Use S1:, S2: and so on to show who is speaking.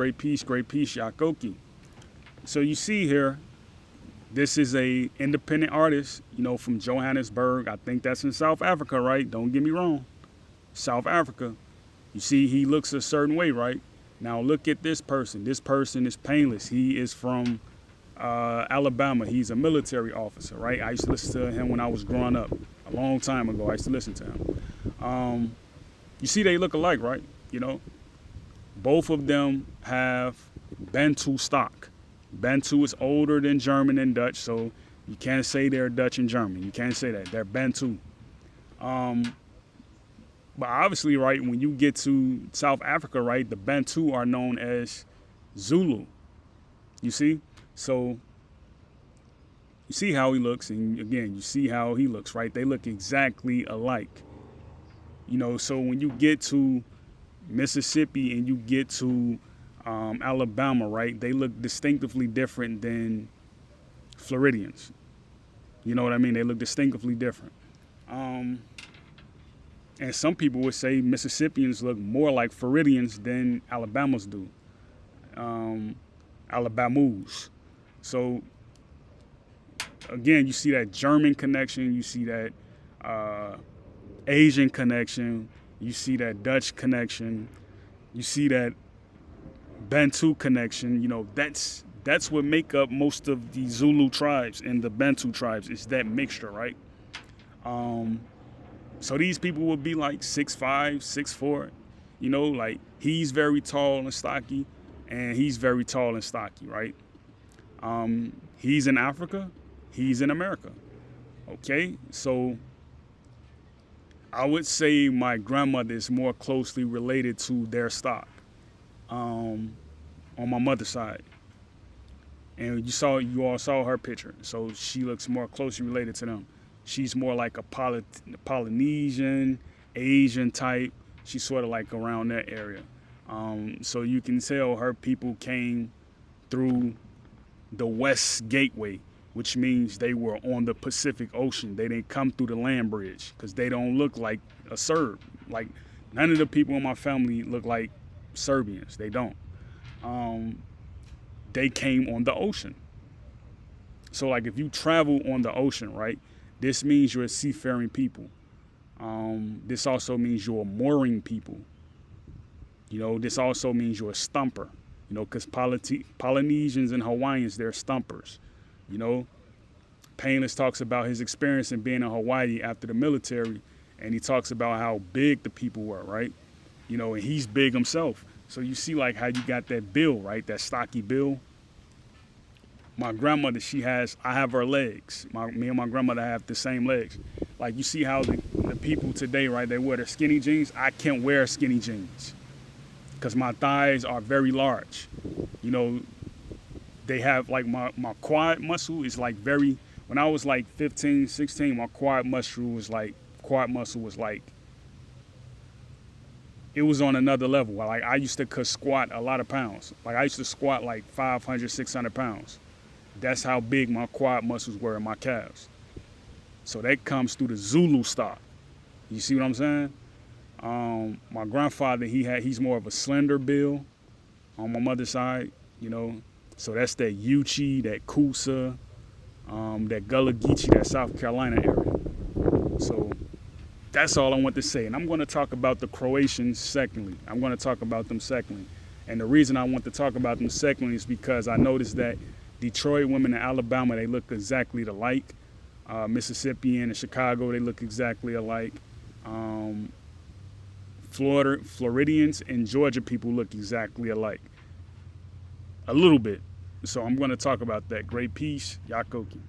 S1: great peace, Yakoki. So you see here, this is a independent artist, from Johannesburg. I think that's in South Africa, right? Don't get me wrong. South Africa. You see, he looks a certain way, right? Now look at this person. This person is painless. He is from Alabama. He's a military officer, right? I used to listen to him when I was growing up. A long time ago, I used to listen to him. You see, they look alike, right? Both of them have Bantu stock. Bantu is older than German and Dutch, so you can't say they're Dutch and German. You can't say that. They're Bantu. But obviously, right, when you get to South Africa, right, the Bantu are known as Zulu. You see? So you see how he looks, and again, you see how he looks, right? They look exactly alike. So when you get to Mississippi and you get to Alabama, right, they look distinctively different than Floridians. You know what I mean? They look distinctively different. And some people would say Mississippians look more like Floridians than Alabamans do. Alabamans. So again, you see that German connection, you see that Asian connection, you see that Dutch connection, you see that Bantu connection. That's what make up most of the Zulu tribes and the Bantu tribes, is that mixture, right? So these people would be like 6'5", 6'4", like he's very tall and stocky, and he's very tall and stocky, right? He's in Africa, he's in America. Okay, so I would say my grandmother is more closely related to their stock on my mother's side. And you all saw her picture, so she looks more closely related to them. She's more like a Polynesian, Asian type. She's sort of like around that area. So you can tell her people came through the West Gateway, which means they were on the Pacific Ocean. They didn't come through the land bridge because they don't look like a Serb. Like, none of the people in my family look like Serbians. They don't. They came on the ocean. So like if you travel on the ocean, right, this means you're a seafaring people. This also means you're a mooring people. This also means you're a stumper, because Polynesians and Hawaiians, they're stumpers. Painless talks about his experience in being in Hawaii after the military, and he talks about how big the people were, right? And he's big himself. So you see like how you got that build, right? That stocky build. My grandmother, I have her legs. Me and my grandmother have the same legs. Like you see how the people today, right, they wear their skinny jeans. I can't wear skinny jeans because my thighs are very large. They have like my quad muscle is like when I was like 15, 16, my quad muscle was like, it was on another level. Like I used to squat a lot of pounds. Like I used to squat like 500, 600 pounds. That's how big my quad muscles were in my calves. So that comes through the Zulu stock. You see what I'm saying? My grandfather, he's more of a slender build on my mother's side, So that's that Uchi, that Kusa, that Gullah Geechee, that South Carolina area. So that's all I want to say. And I'm going to talk about the Croatians secondly. I'm going to talk about them secondly. And the reason I want to talk about them secondly is because I noticed that Detroit women in Alabama, they look exactly alike. Mississippian and Chicago, they look exactly alike. Floridians and Georgia people look exactly alike. A little bit. So I'm going to talk about that. Great peace, Yakoki.